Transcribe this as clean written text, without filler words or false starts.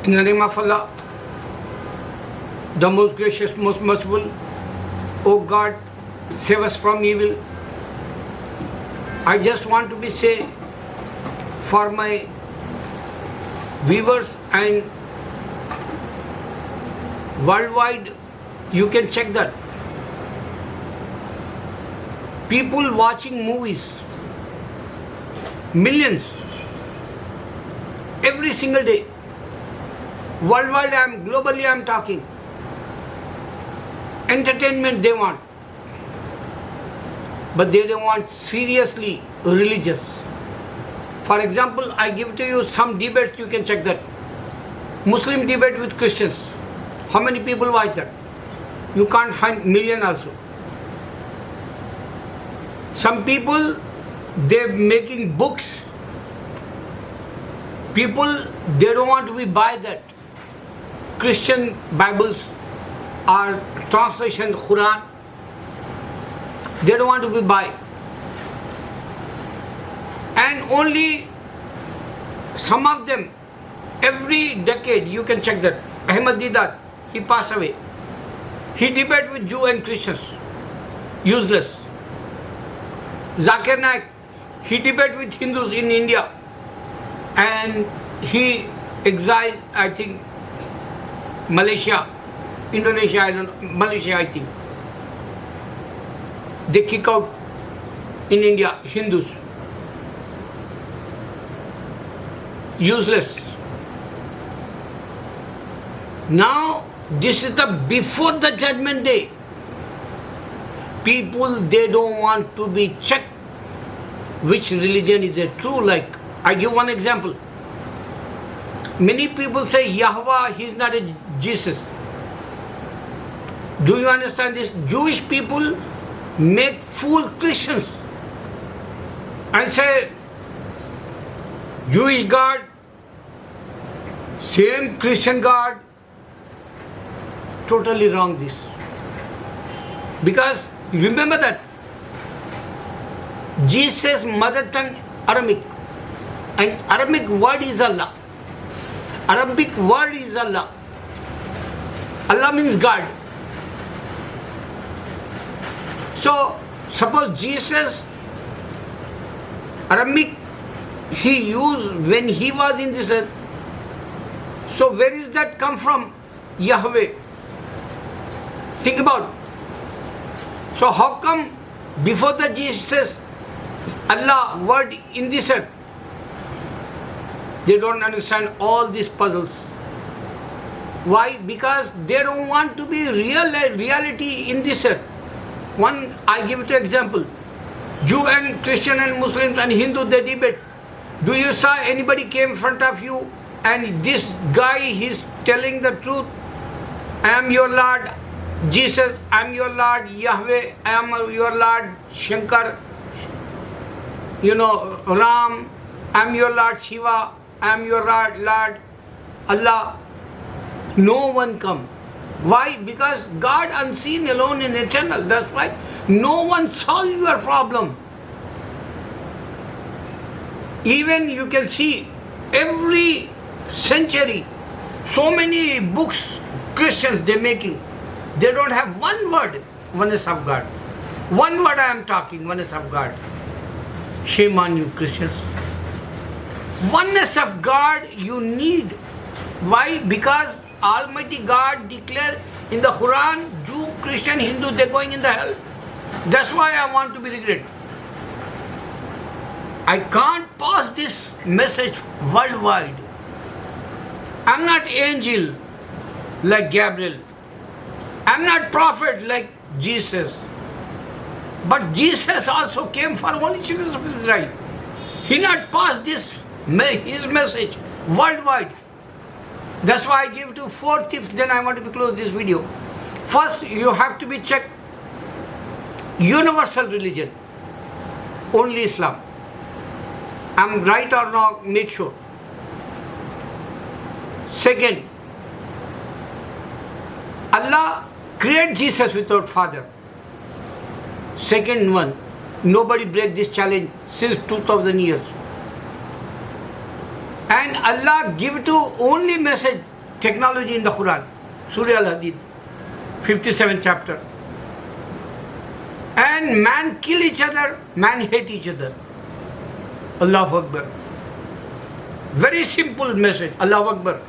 In the name of Allah, the most gracious, most merciful, O God, save us from evil. I just want to be say for my viewers and worldwide, you can check that. People watching movies, millions, every single day. Worldwide, globally I am talking. Entertainment they want. But they don't want seriously religious. For example, I give to you some debates, you can check that. Muslim debate with Christians. How many people watch that? You can't find million also. Some people, they're making books. People, they don't want to be buy that. Christian Bibles or translation Quran. They don't want to be buy. And only some of them, every decade, you can check that. Ahmad Didat, he passed away. He debated with Jew and Christians. Useless. Zakir Naik, he debated with Hindus in India. And he exiled, I think, Malaysia, Indonesia, I don't know, Malaysia, I think. They kick out in India Hindus. Useless. Now, this is the before the judgment day. People, they don't want to be checked which religion is a true. Like, I give one example. Many people say Yahweh, he is not a Jesus. Do you understand this? Jewish people make fool Christians and say Jewish God, same Christian God. Totally wrong this. Because remember that Jesus' mother tongue Aramaic, and Aramaic word is Allah. Arabic word is Allah. Allah means God. So, suppose Jesus, Aramaic, he used when he was in this earth. So, where is that come from? Yahweh. Think about. So, how come before the Jesus, Allah word in this earth? They don't understand all these puzzles. Why? Because they don't want to be reality in this earth. One, I give it an example. Jew and Christian and Muslims and Hindu, they debate. Do you saw anybody came in front of you and this guy, he's telling the truth? I am your Lord Jesus, I am your Lord Yahweh, I am your Lord Shankar, Ram, I am your Lord Shiva, I am your Lord Allah. No one come. Why? Because God unseen, alone and eternal. That's why no one solve your problem. Even you can see every century, so many books Christians they're making. They don't have one word, oneness of God. One word I am talking, oneness of God. Shame on you, Christians. Oneness of God you need. Why? Because Almighty God declared in the Quran, Jew, Christian, Hindu, they're going in the hell. That's why I want to be regret. I can't pass this message worldwide. I'm not angel like Gabriel. I'm not prophet like Jesus. But Jesus also came for only children of Israel. He not passed his message worldwide. That's why I give to 4 tips, then I want to close this video. First, you have to be checked universal religion, only Islam. I'm right or not, make sure. Second, Allah created Jesus without father. Second one, nobody break this challenge since 2000 years. And Allah give to only message technology in the Quran, Surah Al-Hadid, 57th chapter. And man kill each other, man hate each other. Allahu Akbar. Very simple message. Allahu Akbar.